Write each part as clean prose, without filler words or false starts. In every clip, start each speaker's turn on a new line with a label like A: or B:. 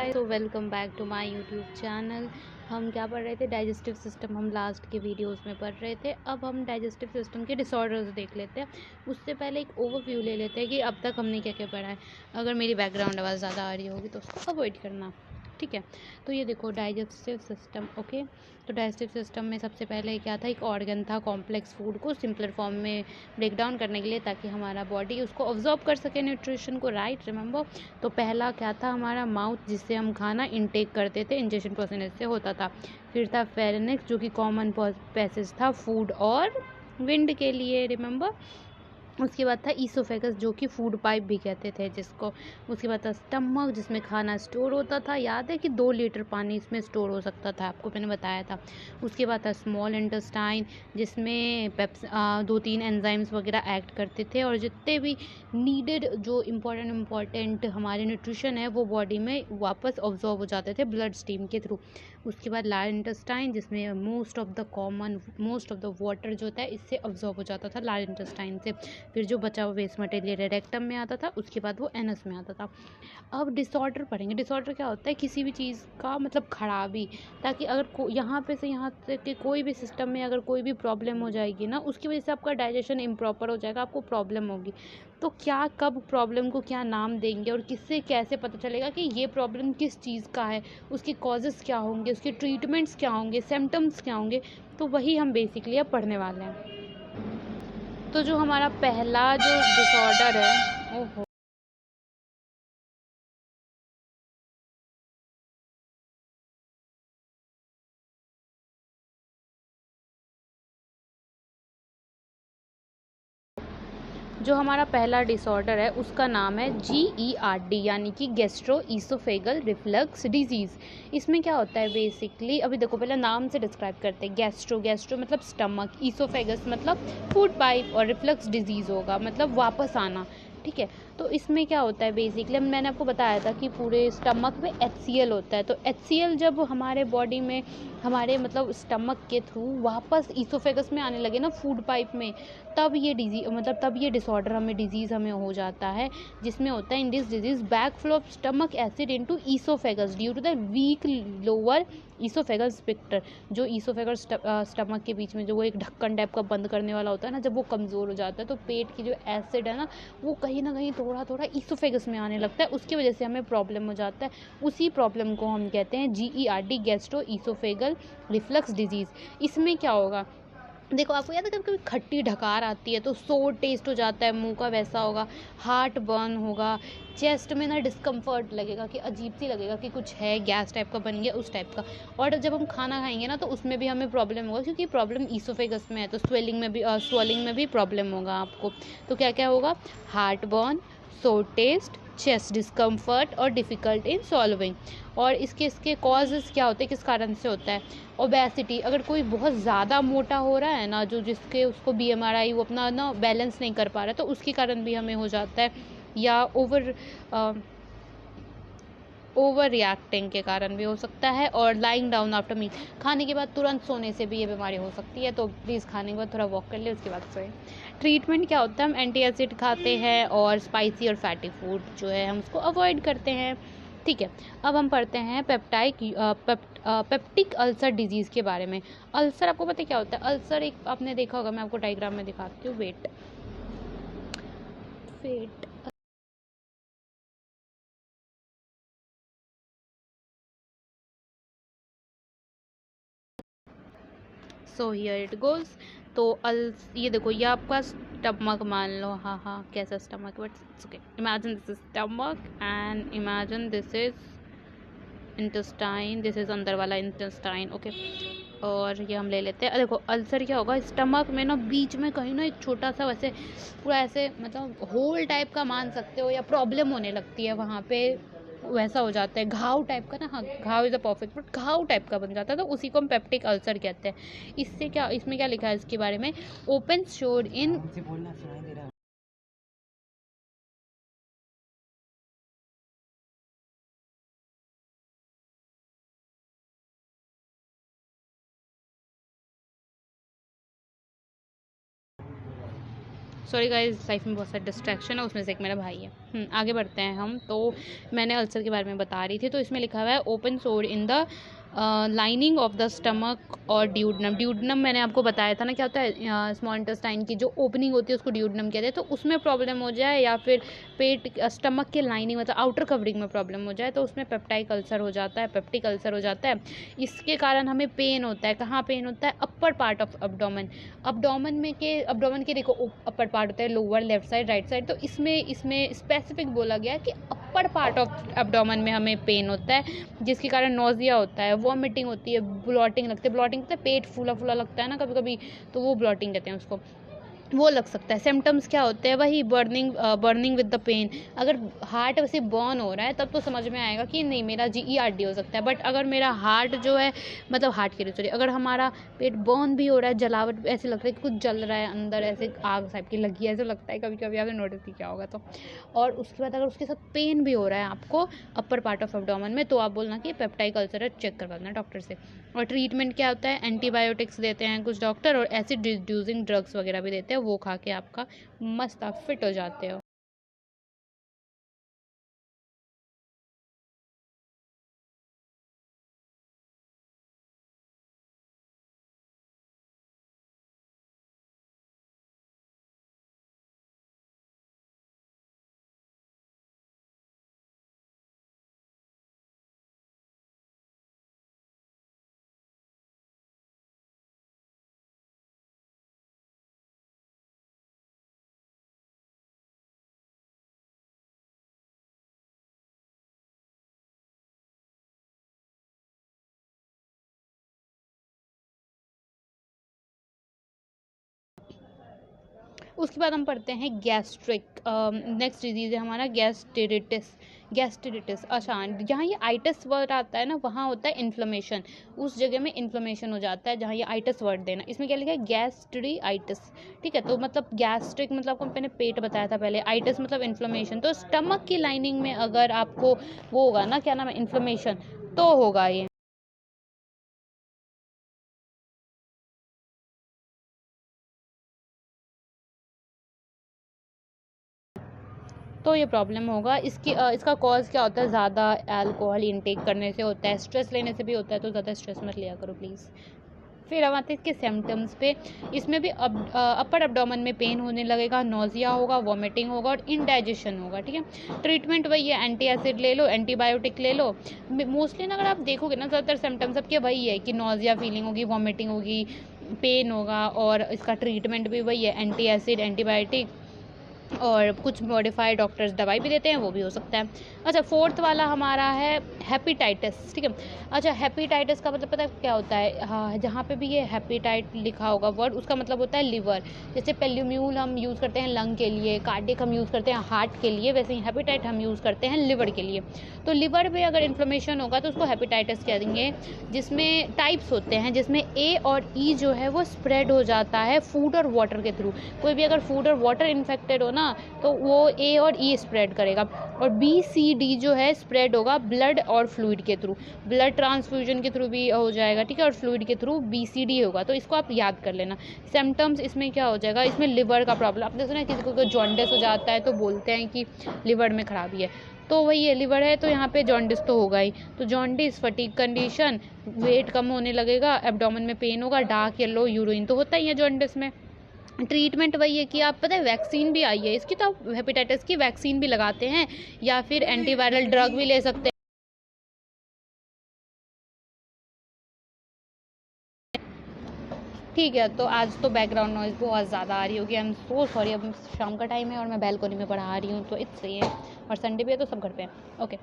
A: So welcome back to my YouTube channel. हम क्या पढ़ रहे थे? Digestive system. हम लास्ट के वीडियोस में पढ़ रहे थे। अब हम डाइजेस्टिव सिस्टम के डिसऑर्डर्स देख लेते हैं। उससे पहले एक ओवरव्यू ले लेते हैं कि अब तक हमने क्या क्या पढ़ा है। अगर मेरी बैकग्राउंड आवाज़ ज़्यादा आ रही होगी तो उसको अवॉइड करना, ठीक है। तो ये देखो डाइजेस्टिव सिस्टम। ओके, तो डाइजेस्टिव सिस्टम में सबसे पहले क्या था? एक ऑर्गन था कॉम्प्लेक्स फूड को सिंपलर फॉर्म में ब्रेक डाउन करने के लिए, ताकि हमारा बॉडी उसको ऑब्जॉर्ब कर सके न्यूट्रिशन को, राइट? रिमेंबर। तो पहला क्या था? हमारा माउथ, जिससे हम खाना इनटेक करते थे, इंजेक्शन प्रोसेस से होता था। फिर था फेरेनिक्स, जो कि कॉमन पैसेज था फूड और विंड के लिए, रिमेंबर। उसके बाद था ईसोफेगस, जो कि फूड पाइप भी कहते थे जिसको। उसके बाद था स्टमक, जिसमें खाना स्टोर होता था। याद है कि 2 लीटर पानी इसमें स्टोर हो सकता था, आपको मैंने बताया था। उसके बाद था स्मॉल इंटेस्टाइन, जिसमें 2-3 एंजाइम्स वगैरह एक्ट करते थे, और जितने भी नीडेड जो इम्पोर्टेंट हमारे न्यूट्रिशन है वो बॉडी में वापस ऑब्जॉर्व हो जाते थे ब्लड स्ट्रीम के थ्रू। उसके बाद लार्ज इंटेस्टाइन, जिसमें मोस्ट ऑफ द वाटर जो होता है इससे ऑब्जॉर्व हो जाता था लार्ज इंटेस्टाइन से। फिर जो बचा हुआ वेस्ट मटेरियल रेक्टम में आता था, उसके बाद वो एनस में आता था। अब डिसऑर्डर पढ़ेंगे। डिसऑर्डर क्या होता है? किसी भी चीज़ का मतलब खराबी, ताकि अगर यहाँ पे से यहाँ तक के कोई भी सिस्टम में अगर कोई भी प्रॉब्लम हो जाएगी ना, उसकी वजह से आपका डाइजेशन इम्प्रॉपर हो जाएगा, आपको प्रॉब्लम होगी। तो क्या, कब प्रॉब्लम को क्या नाम देंगे और किससे कैसे पता चलेगा कि ये प्रॉब्लम किस चीज़ का है, उसके कॉजेज़ क्या होंगे, उसके ट्रीटमेंट्स क्या होंगे, सिम्टम्स क्या होंगे, तो वही हम बेसिकली अब पढ़ने वाले हैं। तो जो हमारा पहला जो डिसऑर्डर है, ओहो, जो हमारा पहला डिसऑर्डर है उसका नाम है GERD, यानी कि गैस्ट्रो ईसोफेगल रिफ्लक्स डिजीज़। इसमें क्या होता है बेसिकली? अभी देखो, पहले नाम से डिस्क्राइब करते हैं। गैस्ट्रो मतलब स्टमक, ईसोफेगस मतलब फूड पाइप, और रिफ्लक्स डिजीज़ होगा मतलब वापस आना, ठीक है। तो इसमें क्या होता है बेसिकली? मैंने आपको बताया था कि पूरे स्टमक में HCl होता है। तो HCl जब हमारे बॉडी में, हमारे मतलब स्टमक के थ्रू वापस ईसोफेगस में आने लगे ना, फूड पाइप में, तब ये डिजीज मतलब तब ये डिसऑर्डर हमें डिजीज़ हमें हो जाता है, जिसमें होता है in this disease back flow of stomach acid into oesophagus due to the weak lower oesophagus sphincter. जो ईसोफेगस स्टमक के बीच में जो वो एक ढक्कन टाइप का बंद करने वाला होता है ना, जब वो कमज़ोर हो जाता है तो पेट की जो एसिड है ना, वो कहीं ना कहीं थोड़ा थोड़ा ईसोफेगस में आने लगता है, उसकी वजह से हमें प्रॉब्लम हो जाता है। उसी प्रॉब्लम को हम कहते हैं GERD, gastro oesophageal reflux disease. इसमें क्या होगा? देखो, आपको याद है कभी कभी खट्टी ढकार आती है तो सोर टेस्ट हो जाता है मुंह का, वैसा होगा। हार्ट बर्न होगा, चेस्ट में ना डिस्कम्फर्ट लगेगा, कि अजीब सी लगेगा कि कुछ है, गैस टाइप का बन गया, उस टाइप का। और जब हम खाना खाएंगे ना, तो उसमें भी हमें प्रॉब्लम होगा, क्योंकि प्रॉब्लम ईसोफेगस में है, तो स्वेलिंग में भी प्रॉब्लम होगा आपको। तो क्या क्या होगा? हार्ट बर्न, सोर टेस्ट, चेस्ट डिस्कम्फर्ट, और डिफ़िकल्ट इन सॉल्विंग। और इसके कॉजेज़ क्या होते हैं, किस कारण से होता है? ओबेसिटी, अगर कोई बहुत ज़्यादा मोटा हो रहा है ना, जो जिसके उसको BMRI वो अपना ना बैलेंस नहीं कर पा रहा है, तो उसके कारण भी हमें हो जाता है। या ओवर रिएक्टिंग के कारण भी हो सकता है। और लाइंग डाउन आफ्टर मील, खाने के बाद तुरंत सोने से भी ये बीमारी हो सकती है। तो प्लीज़ खाने के बाद थोड़ा वॉक कर ले, उसके बाद सोए। ट्रीटमेंट क्या होता है? हम एंटी एसिड खाते हैं, और स्पाइसी और फैटी फूड जो है हम उसको अवॉइड करते हैं, ठीक है। अब हम पढ़ते हैं पेप्टिक अल्सर डिजीज़ के बारे में। अल्सर, आपको पता है क्या होता है? अल्सर एक, आपने देखा होगा, मैं आपको डायग्राम में दिखाती हूँ, wait wait so here it goes. तो ये देखो, ये आपका स्टमक मान लो। हाँ हाँ, कैसा stomach, but it's okay. Imagine this is stomach, and imagine this is intestine, this is अंदर वाला इंटेस्टाइन, ओके। और ये हम ले लेते हैं। देखो, अल्सर क्या होगा? स्टमक में ना बीच में कहीं ना एक छोटा सा, वैसे पूरा ऐसे मतलब होल टाइप का मान सकते हो, या प्रॉब्लम होने लगती है वहाँ पे, वैसा हो जाता है घाव टाइप का ना। हाँ, घाव इज़ अ परफेक्ट, बट घाव टाइप का बन जाता है, तो उसी को हम पेप्टिक अल्सर कहते हैं। इससे क्या, इसमें क्या लिखा है इसके बारे में? ओपन शोर इन, सॉरी गाइस, लाइफ में बहुत सारे डिस्ट्रैक्शन है, उसमें से एक मेरा भाई है। आगे बढ़ते हैं हम। तो मैंने अल्सर के बारे में बता रही थी। तो इसमें लिखा हुआ है ओपन सोर in the lining of the stomach और ड्यूडनम। ड्यूडनम मैंने आपको बताया था ना क्या होता है, स्मॉल इंटेस्टाइन की जो ओपनिंग होती है उसको ड्यूडनम कहते हैं। तो उसमें प्रॉब्लम हो जाए या फिर पेट स्टमक के लाइनिंग मतलब आउटर कवरिंग में प्रॉब्लम हो जाए तो उसमें पेप्टाइक अल्सर हो जाता है, पेप्टिक अल्सर हो जाता है। इसके कारण हमें पेन होता है। कहाँ पेन होता है? Upper part of abdomen. Abdomen के देखो अपर पार्ट होता है, lower, left side, right side. तो इसमें स्पेसिफिक बोला गया है कि अपर पार्ट ऑफ एब्डोमेन में हमें पेन होता है, जिसके कारण नोजिया होता है, वॉमिटिंग होती है, ब्लॉटिंग लगती है। ब्लॉटिंग मतलब पेट फूला फूला लगता है ना कभी कभी, तो वो ब्लॉटिंग कहते हैं उसको, वो लग सकता है। सिम्टम्स क्या होते हैं? वही बर्निंग विद द पेन। अगर हार्ट वैसे बर्न हो रहा है तब तो समझ में आएगा कि नहीं मेरा GERD हो सकता है। बट अगर मेरा हार्ट जो है मतलब हार्ट के लिए सॉरी, अगर हमारा पेट बर्न भी हो रहा है, जलावट ऐसे लगता है कि कुछ जल रहा है अंदर, ऐसे आग टाइप की लगी है ऐसे लगता है कभी कभी, आपने नोटिस भी किया होगा। तो और उसके बाद अगर उसके साथ पेन भी हो रहा है आपको अपर पार्ट ऑफ एब्डोमेन में, तो आप बोलना कि पेप्टाइक अल्सर है, चेक करवा देना डॉक्टर से। और ट्रीटमेंट क्या होता है? एंटीबायोटिक्स देते हैं कुछ डॉक्टर, और एसिड रिड्यूसिंग ड्रग्स वगैरह भी देते हैं, वो खा के आपका मस्त आप फिट हो जाते हो। उसके बाद हम पढ़ते हैं गैस्ट्रिक। नेक्स्ट डिजीज़ है हमारा गैस्ट्रिटिस। गैस्ट्रिटिस, अच्छा जहाँ ये आइटस वर्ड आता है ना वहाँ होता है इन्फ्लेमेशन, उस जगह में इन्फ्लेमेशन हो जाता है जहाँ ये आइटस वर्ड देना। इसमें क्या लिखा है? गैस्ट्रिटिस। ठीक है, तो मतलब गैस्ट्रिक मतलब आपको मैंने पेट बताया था पहले, आइटस मतलब इन्फ्लेमेशन। तो स्टमक की लाइनिंग में अगर आपको वो होगा ना, क्या नाम है, इन्फ्लेमेशन, तो होगा ये। तो ये प्रॉब्लम होगा। इसका कॉज क्या होता है? ज़्यादा अल्कोहल इंटेक करने से होता है, स्ट्रेस लेने से भी होता है, तो ज़्यादा स्ट्रेस मत लिया करो प्लीज़। फिर हम आते हैं इसके सिम्टम्स पे। इसमें भी अपर एब्डोमेन में पेन होने लगेगा, नोजिया होगा, वॉमिटिंग होगा और इनडाइजेशन होगा। ठीक है, ट्रीटमेंट वही है, एंटी एसिड ले लो, एंटीबायोटिक ले लो। मोस्टली ना अगर आप देखोगे ना ज़्यादातर सिम्टम्स सबके वही है कि नोजिया फीलिंग होगी, वॉमिटिंग होगी, पेन होगा, और इसका ट्रीटमेंट भी वही है, एंटी एसिड, एंटीबायोटिक, और कुछ मॉडिफाइड डॉक्टर्स दवाई भी देते हैं, वो भी हो सकता है। अच्छा, फोर्थ वाला हमारा है हेपेटाइटिस। ठीक है, अच्छा हेपेटाइटिस का मतलब पता है क्या होता है? हाँ, जहाँ पे भी ये हेपेटाइट लिखा होगा वर्ड, उसका मतलब होता है लिवर। जैसे पेल्यूम्यूल हम यूज़ करते हैं लंग के लिए, कार्डियक हम यूज़ करते हैं हार्ट के लिए, वैसे ही हेपेटाइट हम यूज़ करते हैं लिवर के लिए। तो लिवर में अगर इन्फ्लेमेशन होगा तो उसको हेपेटाइटिस कह देंगे, जिसमें टाइप्स होते हैं, जिसमें A और E जो है वो स्प्रेड हो जाता है फूड और वाटर के थ्रू। कोई भी अगर फूड और वाटर इन्फेक्टेड हो ना तो वो A और E स्प्रेड करेगा, और B, C, D जो है स्प्रेड होगा ब्लड और फ्लूइड के थ्रू, ब्लड ट्रांसफ्यूजन के थ्रू भी हो जाएगा। ठीक है, और फ्लूइड के थ्रू B, C, D होगा। तो इसको आप याद कर लेना। सिम्टम्स इसमें क्या हो जाएगा? इसमें लिवर का प्रॉब्लम, आपने सुना है किसी को जॉन्डिस हो जाता है तो बोलते हैं कि लिवर में खराबी है, तो वही है, लिवर है तो यहाँ पे जॉन्डिस तो होगा ही। तो जॉन्डिस, फटीग कंडीशन, वेट कम होने लगेगा, एब्डोमेन में पेन होगा, डार्क येलो यूरिन तो होता ही है जॉन्डिस में। ट्रीटमेंट वही है कि आप पता है वैक्सीन भी आई है इसकी, तो आप हेपेटाइटिस की वैक्सीन भी लगाते हैं या फिर एंटीवायरल ड्रग भी ले सकते हैं। ठीक है, तो आज तो बैकग्राउंड नॉइज़ बहुत ज़्यादा आ रही होगी, आई एम सो सॉरी। अब शाम का टाइम है और मैं बैल्कनी में पढ़ा रही हूँ, तो इट्स सही है, और संडे भी है तो सब घर पे हैं। ओके,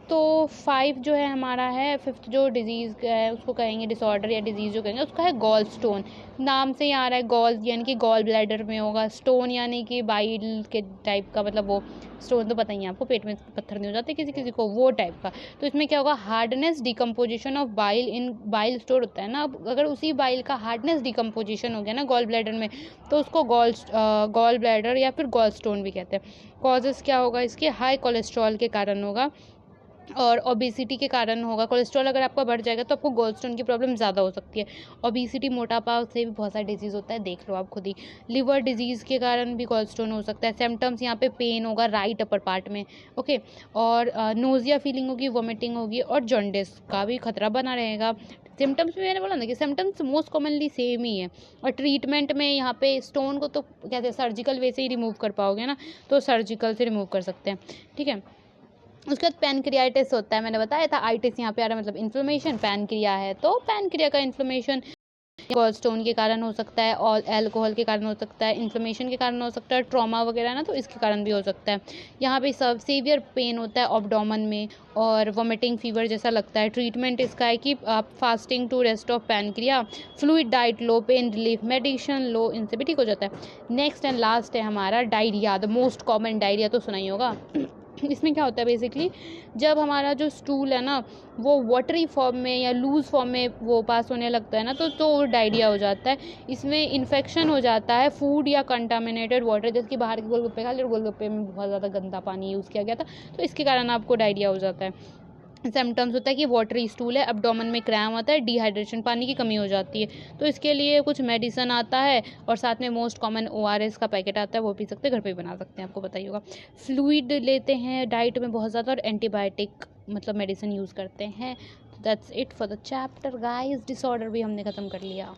A: तो 5 जो है हमारा है, 5th जो डिज़ीज़ है उसको कहेंगे, डिसऑर्डर या डिज़ीज़ जो कहेंगे उसका है गॉल स्टोन। नाम से ही आ रहा है, गॉल यानी कि गॉल ब्लैडर में होगा, स्टोन यानी कि बाइल के टाइप का, मतलब वो स्टोन तो पता ही है आपको, पेट में पत्थर नहीं हो जाते किसी किसी को, वो टाइप का। तो इसमें क्या होगा? Hardness, decomposition of bile in bile store होता है ना, अब अगर उसी बाइल का हार्डनेस डिकम्पोजिशन हो गया ना गॉल ब्लैडर में, तो उसको गॉल ब्लैडर या फिर गॉल स्टोन भी कहते हैं। कॉजेस क्या होगा इसके? हाई कोलेस्ट्रॉल के कारण होगा, और ओबेसिटी के कारण होगा। कोलेस्ट्रॉल अगर आपका बढ़ जाएगा तो आपको गॉलस्टोन की प्रॉब्लम ज़्यादा हो सकती है। ओबेसिटी, मोटापा से भी बहुत सारा डिजीज़ होता है, देख लो आप खुद ही। लिवर डिजीज़ के कारण भी गॉलस्टोन हो सकता है। सिम्टम्स यहाँ पे पेन होगा राइट अपर पार्ट में, ओके, और नोज़िया फीलिंग होगी, वॉमिटिंग होगी, और जॉन्डिस का भी खतरा बना रहेगा। सिम्टम्स में मैंने बोला ना कि सिम्टम्स मोस्ट कॉमनली सेम ही है। और ट्रीटमेंट में यहाँ पे स्टोन को तो कहते हैं सर्जिकल वे से ही रिमूव कर पाओगे ना, तो सर्जिकल से रिमूव कर सकते हैं, ठीक है। उसके बाद पैनक्रियाटिस होता है, मैंने बताया था। आइटिस यहाँ पे आ रहा है मतलब इन्फ्लेमेशन, पैनक्रिया है तो पैनक्रिया का इन्फ्लेमेशन गॉलस्टोन के कारण हो सकता है, और अल्कोहल के कारण हो सकता है, इन्फ्लेमेशन के कारण हो सकता है, ट्रॉमा वगैरह ना तो इसके कारण भी हो सकता है। यहाँ पे सब सीवियर पेन होता है एब्डोमेन में, और वोमिटिंग फीवर जैसा लगता है। ट्रीटमेंट इसका है कि आप fasting to rest of pancreas, fluid diet लो, पेन रिलीफ मेडिसिन लो, इनसे भी ठीक हो जाता है। नेक्स्ट एंड लास्ट है हमारा diarrhoea, the most common diarrhoea तो सुना ही होगा। इसमें क्या होता है बेसिकली, जब हमारा जो स्टूल है ना वो वाटरी फॉर्म में या लूज़ फॉर्म में वो पास होने लगता है ना तो डायरिया हो जाता है। इसमें इन्फेक्शन हो जाता है फूड या कंटामिनेटेड वाटर, जैसे कि बाहर के गोलगप्पे खा लिए और गोलगप्पे में बहुत ज़्यादा गंदा पानी यूज़ किया गया था, तो इसके कारण आपको डायरिया हो जाता है। सिम्टम्स होता है कि वाटरी स्टूल है, एब्डोमेन में क्रैम आता है, डिहाइड्रेशन, पानी की कमी हो जाती है, तो इसके लिए कुछ मेडिसिन आता है, और साथ में मोस्ट कॉमन ORS का पैकेट आता है, वो पी सकते हैं, घर पे ही बना सकते हैं, आपको बताइए होगा। फ्लूइड लेते हैं डाइट में बहुत ज़्यादा, और एंटीबायोटिक मतलब मेडिसिन यूज़ करते हैं। That's it for the chapter guys. Disorder भी हमने ख़त्म कर लिया।